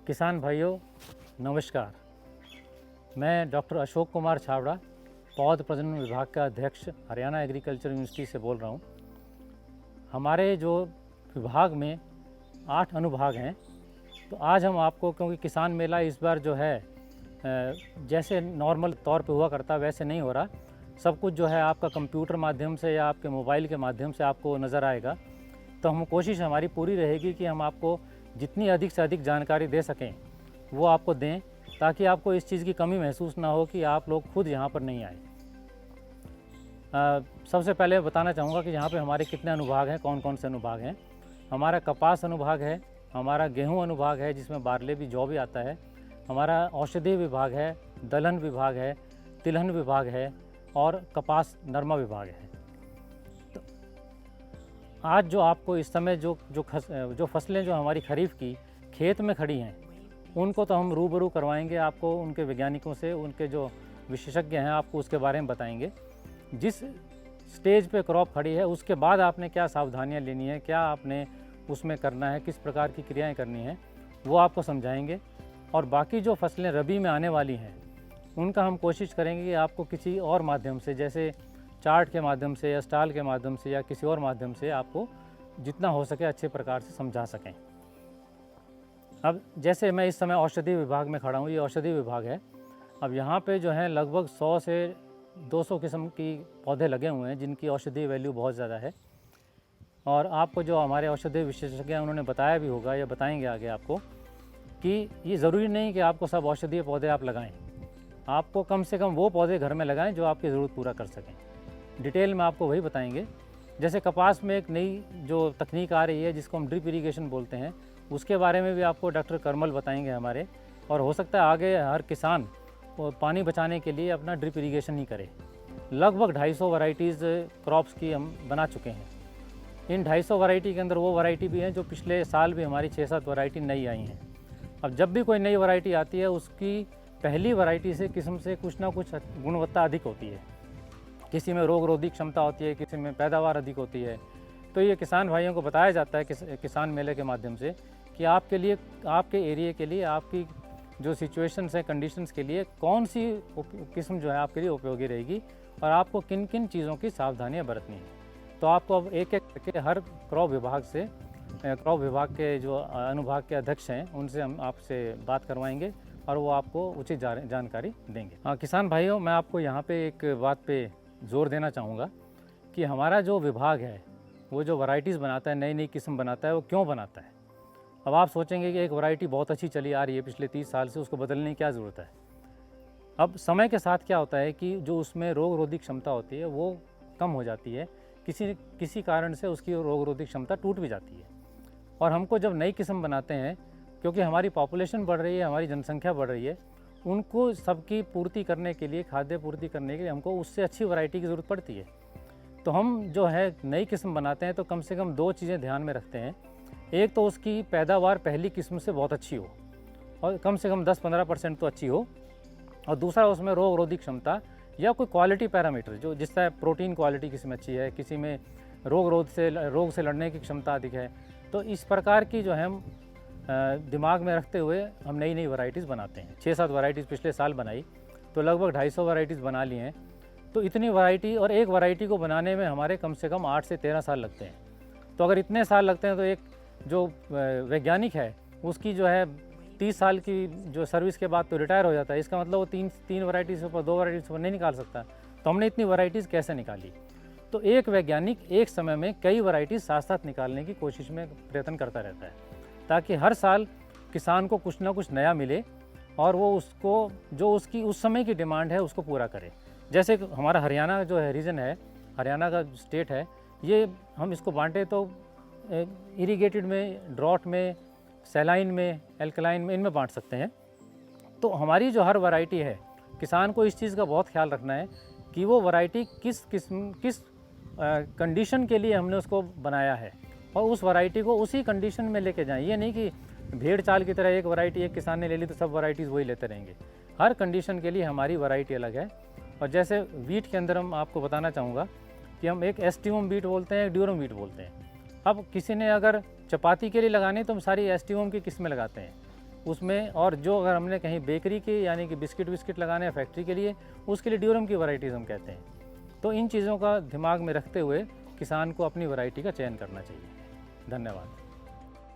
किसान भाइयों नमस्कार। मैं डॉक्टर अशोक कुमार छाबड़ा, पौध प्रजनन विभाग का अध्यक्ष हरियाणा एग्रीकल्चर यूनिवर्सिटी से बोल रहा हूँ। हमारे जो विभाग में 8 अनुभाग हैं, तो आज हम आपको, क्योंकि किसान मेला इस बार जो है जैसे नॉर्मल तौर पे हुआ करता वैसे नहीं हो रहा, सब कुछ जो है आपका कंप्यूटर माध्यम से या आपके मोबाइल के माध्यम से आपको नज़र आएगा। तो हम कोशिश हमारी पूरी रहेगी कि हम आपको जितनी अधिक से अधिक जानकारी दे सकें वो आपको दें, ताकि आपको इस चीज़ की कमी महसूस ना हो कि आप लोग खुद यहाँ पर नहीं आए। सबसे पहले बताना चाहूँगा कि यहाँ पे हमारे कितने अनुभाग हैं, कौन कौन से अनुभाग हैं। हमारा कपास अनुभाग है, हमारा गेहूँ अनुभाग है जिसमें बारले भी जौ भी आता है, हमारा औषधि विभाग है, दलहन विभाग है, तिलहन विभाग है और कपास नरमा विभाग है। तो आज जो आपको इस समय जो फसलें जो हमारी खरीफ की खेत में खड़ी हैं, उनको तो हम रूबरू करवाएंगे आपको उनके वैज्ञानिकों से, उनके जो विशेषज्ञ हैं आपको उसके बारे में बताएंगे। जिस स्टेज पे क्रॉप खड़ी है उसके बाद आपने क्या सावधानियां लेनी है, क्या आपने उसमें करना है, किस प्रकार की क्रियाएं करनी हैं, वो आपको समझाएंगे। और बाकी जो फसलें रबी में आने वाली हैं उनका हम कोशिश करेंगे कि आपको किसी और माध्यम से, जैसे चार्ट के माध्यम से या स्टॉल के माध्यम से या किसी और माध्यम से आपको जितना हो सके अच्छे प्रकार से समझा सकें। अब जैसे मैं इस समय औषधि विभाग में खड़ा हूँ, ये औषधि विभाग है। अब यहाँ पे जो है लगभग 100 से 200 किस्म की पौधे लगे हुए हैं जिनकी औषधि वैल्यू बहुत ज़्यादा है। और आपको जो हमारे औषधि विशेषज्ञ हैं उन्होंने बताया भी होगा या बताएंगे आगे आपको कि ये ज़रूरी नहीं कि आपको सब औषधीय पौधे आप लगाएं, आपको कम से कम वो पौधे घर में लगाएं जो आपकी ज़रूरत पूरा कर सकें। डिटेल में आपको वही बताएंगे। जैसे कपास में एक नई जो तकनीक आ रही है जिसको हम ड्रिप इरीगेशन बोलते हैं, उसके बारे में भी आपको डॉक्टर करमल बताएंगे हमारे। और हो सकता है आगे हर किसान पानी बचाने के लिए अपना ड्रिप इरीगेशन ही करे। लगभग 250 वैरायटीज़ क्रॉप्स की हम बना चुके हैं। इन 250 वैरायटी के अंदर वो वैरायटी भी हैं जो पिछले साल भी हमारी 6-7 वैरायटी नई आई हैं। अब जब भी कोई नई वैरायटी आती है उसकी पहली वैरायटी से किस्म से कुछ ना कुछ गुणवत्ता अधिक होती है। किसी में रोग रोधी क्षमता होती है, किसी में पैदावार अधिक होती है। तो ये किसान भाइयों को बताया जाता है किसान मेले के माध्यम से कि आपके लिए, आपके एरिया के लिए, आपकी जो सिचुएशंस है, कंडीशंस के लिए कौन सी किस्म जो है आपके लिए उपयोगी रहेगी और आपको किन किन चीज़ों की सावधानियां बरतनी है। तो आपको अब एक एक करके हर क्रॉप विभाग के जो अनुभाग के अध्यक्ष हैं उनसे हम आपसे बात करवाएंगे और वो आपको उचित जानकारी देंगे। हाँ किसान भाइयों, मैं आपको यहाँ पे एक बात पे जोर देना चाहूँगा कि हमारा जो विभाग है वो जो वैरायटीज़ बनाता है, नई नई किस्म बनाता है, वो क्यों बनाता है। अब आप सोचेंगे कि एक वैरायटी बहुत अच्छी चली आ रही है पिछले 30 साल से, उसको बदलने की क्या ज़रूरत है। अब समय के साथ क्या होता है कि जो उसमें रोग रोधी क्षमता होती है वो कम हो जाती है, किसी कारण से उसकी रोग रोधी क्षमता टूट भी जाती है। और हमको जब नई किस्म बनाते हैं, क्योंकि हमारी पॉपुलेशन बढ़ रही है, हमारी जनसंख्या बढ़ रही है, उनको सबकी पूर्ति करने के लिए, खाद्य पूर्ति करने के लिए हमको उससे अच्छी वैरायटी की ज़रूरत पड़ती है। तो हम जो है नई किस्म बनाते हैं तो कम से कम 2 चीज़ें ध्यान में रखते हैं। एक तो उसकी पैदावार पहली किस्म से बहुत अच्छी हो और कम से कम 10-15% तो अच्छी हो, और दूसरा उसमें रोग रोधी क्षमता या कोई क्वालिटी पैरामीटर जो जिस तरह प्रोटीन क्वालिटी किसी में अच्छी है, किसी में रोग से लड़ने की क्षमता अधिक है। तो इस प्रकार की जो है हम दिमाग में रखते हुए हम नई नई वैरायटीज़ बनाते हैं। 6-7 वैरायटीज़ पिछले साल बनाई, तो लगभग 250 वैरायटीज़ बना ली हैं। तो इतनी वैरायटी, और एक वैरायटी को बनाने में हमारे कम से कम 8 से 13 साल लगते हैं। तो अगर इतने साल लगते हैं तो एक जो वैज्ञानिक है उसकी जो है 30 साल की जो सर्विस के बाद तो रिटायर हो जाता है। इसका मतलब वो तीन वैरायटी से ऊपर, 2 वैरायटी से ऊपर नहीं निकाल सकता। तो हमने इतनी वैरायटीज़ कैसे निकाली। तो एक वैज्ञानिक एक समय में कई वैरायटीज़ साथ साथ निकालने की कोशिश में प्रयत्न करता रहता है, ताकि हर साल किसान को कुछ ना कुछ नया मिले और वो उसको जो उसकी उस समय की डिमांड है उसको पूरा करे। जैसे हमारा हरियाणा जो है रीजन है, हरियाणा का स्टेट है, ये हम इसको बांटे तो इरिगेटेड में, ड्रॉट में, सैलाइन में, एल्कलाइन में, इनमें बांट सकते हैं। तो हमारी जो हर वैरायटी है, किसान को इस चीज़ का बहुत ख्याल रखना है कि वो वैरायटी किस कंडीशन के लिए हमने उसको बनाया है और उस वैरायटी को उसी कंडीशन में लेके जाएं। ये नहीं कि भेड़ चाल की तरह एक वैरायटी एक किसान ने ले ली तो सब वैरायटीज़ वही लेते रहेंगे। हर कंडीशन के लिए हमारी वैरायटी अलग है। और जैसे वीट के अंदर हम आपको बताना चाहूँगा कि हम एक एस्टिवम वीट बोलते हैं, एक ड्यूरम वीट बोलते हैं। अब किसी ने अगर चपाती के लिए लगानी तो हम सारी एस्टिवम की किस्में लगाते हैं, उसमें, और जो अगर हमने कहीं बेकरी के यानी कि बिस्किट विस्किट लगाने हैं फैक्ट्री के लिए, उसके लिए ड्यूरम की वैरायटीज़ हम कहते हैं। तो इन चीज़ों का दिमाग में रखते हुए किसान को अपनी वैरायटी का चयन करना चाहिए। धन्यवाद।